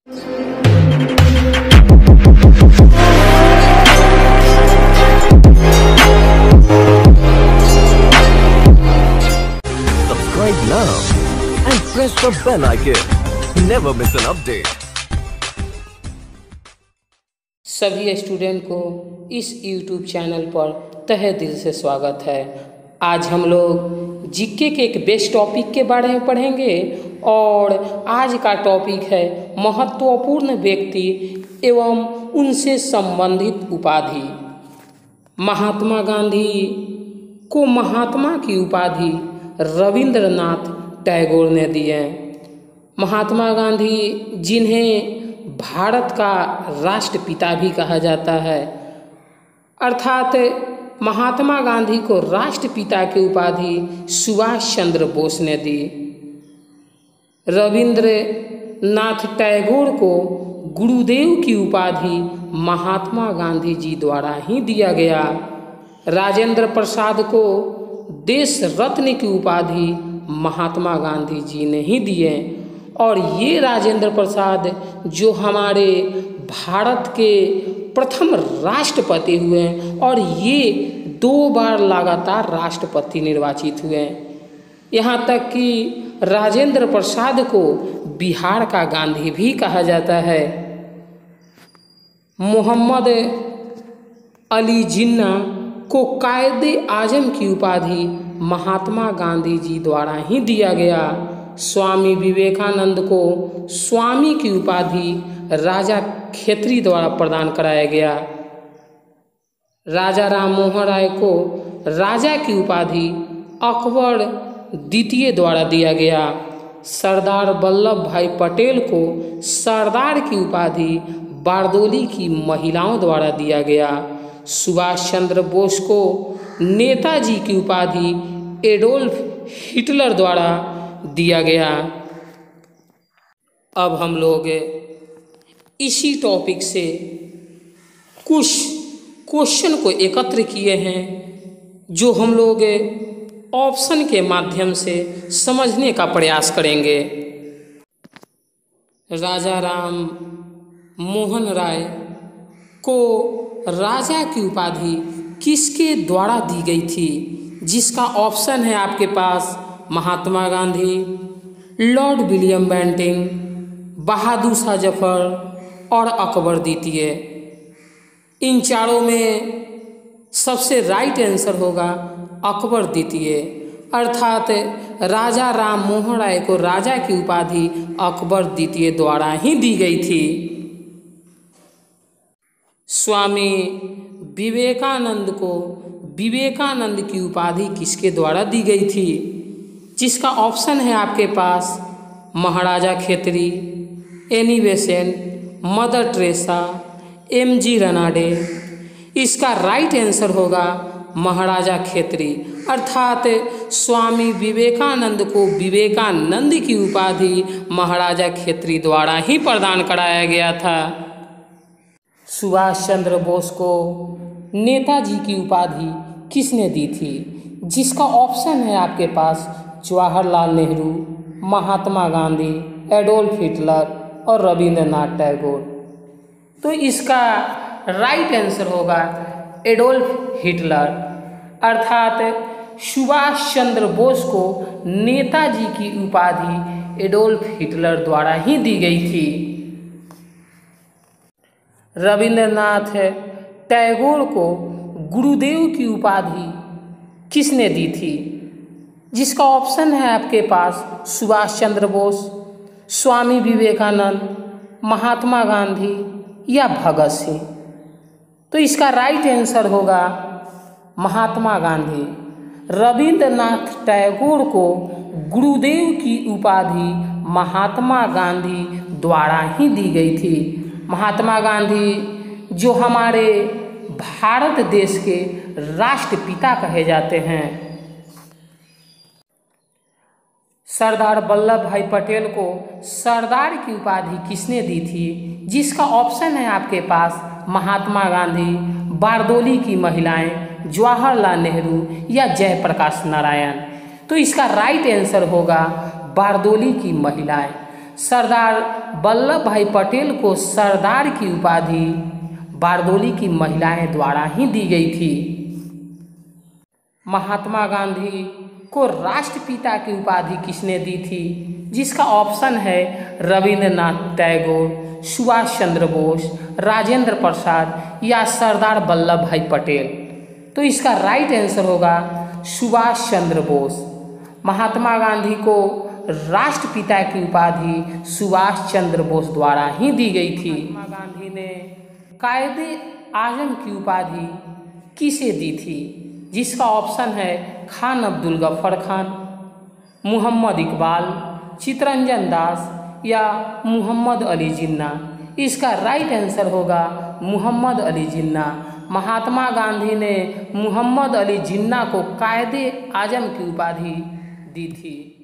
Subscribe now and press the bell icon. Never miss an update. सभी student को इस YouTube channel पर तहे दिल से स्वागत है। आज हम लोग जीके के एक बेस्ट टॉपिक के बारे में पढ़ेंगे और आज का टॉपिक है महत्वपूर्ण व्यक्ति एवं उनसे संबंधित उपाधि। महात्मा गांधी को महात्मा की उपाधि रविंद्रनाथ टैगोर ने दी है। महात्मा गांधी जिन्हें भारत का राष्ट्रपिता भी कहा जाता है, अर्थात महात्मा गांधी को राष्ट्रपिता की उपाधि सुभाष चंद्र बोस ने दी। रविंद्रनाथ टैगोर को गुरुदेव की उपाधि महात्मा गांधी जी द्वारा ही दिया गया। राजेंद्र प्रसाद को देश रत्न की उपाधि महात्मा गांधी जी ने ही दिए और ये राजेंद्र प्रसाद जो हमारे भारत के प्रथम राष्ट्रपति हुए हैं और ये 2 बार लगातार राष्ट्रपति निर्वाचित हुए हैं। यहाँ तक कि राजेंद्र प्रसाद को बिहार का गांधी भी कहा जाता है। मोहम्मद अली जिन्ना को कायदे आजम की उपाधि महात्मा गांधी जी द्वारा ही दिया गया। स्वामी विवेकानंद को स्वामी की उपाधि राजा खेतरी द्वारा प्रदान कराया गया। राजा राम मोहन राय को राजा की उपाधि अकबर द्वितीय द्वारा दिया गया। सरदार वल्लभ भाई पटेल को सरदार की उपाधि बारदोली की महिलाओं द्वारा दिया गया। सुभाष चंद्र बोस को नेताजी की उपाधि एडोल्फ हिटलर द्वारा दिया गया। अब हम लोग इसी टॉपिक से कुछ क्वेश्चन को एकत्र किए हैं जो हम लोग ऑप्शन के माध्यम से समझने का प्रयास करेंगे। राजा राम मोहन राय को राजा की उपाधि किसके द्वारा दी गई थी, जिसका ऑप्शन है आपके पास Mahatma Gandhi, Lord William Bentinck, Bahadur Shah Zafar और अकबर द्वितीय। इन चारों में सबसे राइट आंसर होगा अकबर द्वितीय, अर्थात राजा राम मोहन राय को राजा की उपाधि अकबर द्वितीय द्वारा ही दी गई थी। स्वामी विवेकानंद को विवेकानंद की उपाधि किसके द्वारा दी गई थी, जिसका ऑप्शन है आपके पास Maharaja Khetri, Annie Besant, Mother Teresa, M G. Ranade. इसका राइट आंसर होगा महाराजा खेतरी, अर्थात स्वामी विवेकानंद को विवेकानंद की उपाधि महाराजा खेतरी द्वारा ही प्रदान कराया गया था। सुभाष चंद्र बोस को नेताजी की उपाधि किसने दी थी, जिसका ऑप्शन है आपके पास जवाहरलाल नेहरू, महात्मा गांधी, एडोल्फ हिटलर और रविंद्रनाथ टैगोर। तो इसका राइट आंसर होगा एडोल्फ हिटलर, अर्थात सुभाष चंद्र बोस को नेताजी की उपाधि एडोल्फ हिटलर द्वारा ही दी गई थी। रविंद्रनाथ टैगोर को गुरुदेव की उपाधि किसने दी थी, जिसका ऑप्शन है आपके पास सुभाष चंद्र बोस, स्वामी विवेकानंद, महात्मा गांधी या भगत सिंह। तो इसका राइट आंसर होगा महात्मा गांधी। रविंद्रनाथ टैगोर को गुरुदेव की उपाधि महात्मा गांधी द्वारा ही दी गई थी। महात्मा गांधी जो हमारे भारत देश के राष्ट्रपिता कहे जाते हैं। सरदार वल्लभ भाई पटेल को सरदार की उपाधि किसने दी थी, जिसका ऑप्शन है आपके पास महात्मा गांधी, बारदोली की महिलाएं, जवाहरलाल नेहरू या जयप्रकाश नारायण। तो इसका राइट आंसर होगा बारदोली की महिलाएं। सरदार वल्लभ भाई पटेल को सरदार की उपाधि बारदोली की महिलाएं द्वारा ही दी गई थी। महात्मा गांधी को राष्ट्रपिता की उपाधि किसने दी थी? जिसका ऑप्शन है रविंद्रनाथ टैगोर, सुभाष चंद्र बोस, राजेंद्र प्रसाद या सरदार वल्लभ भाई पटेल। तो इसका राइट आंसर होगा सुभाष चंद्र बोस। महात्मा गांधी को राष्ट्रपिता की उपाधि सुभाष चंद्र बोस द्वारा ही दी गई थी। महात्मा गांधी ने कायदे आजम की उपाधि किसे दी थी? जिसका ऑप्शन है खान अब्दुल गफ्फर खान, मोहम्मद इकबाल, चित्तरंजन दास या मोहम्मद अली जिन्ना। इसका राइट आंसर होगा मोहम्मद अली जिन्ना। महात्मा गांधी ने मोहम्मद अली जिन्ना को कायदे आजम की उपाधि दी थी।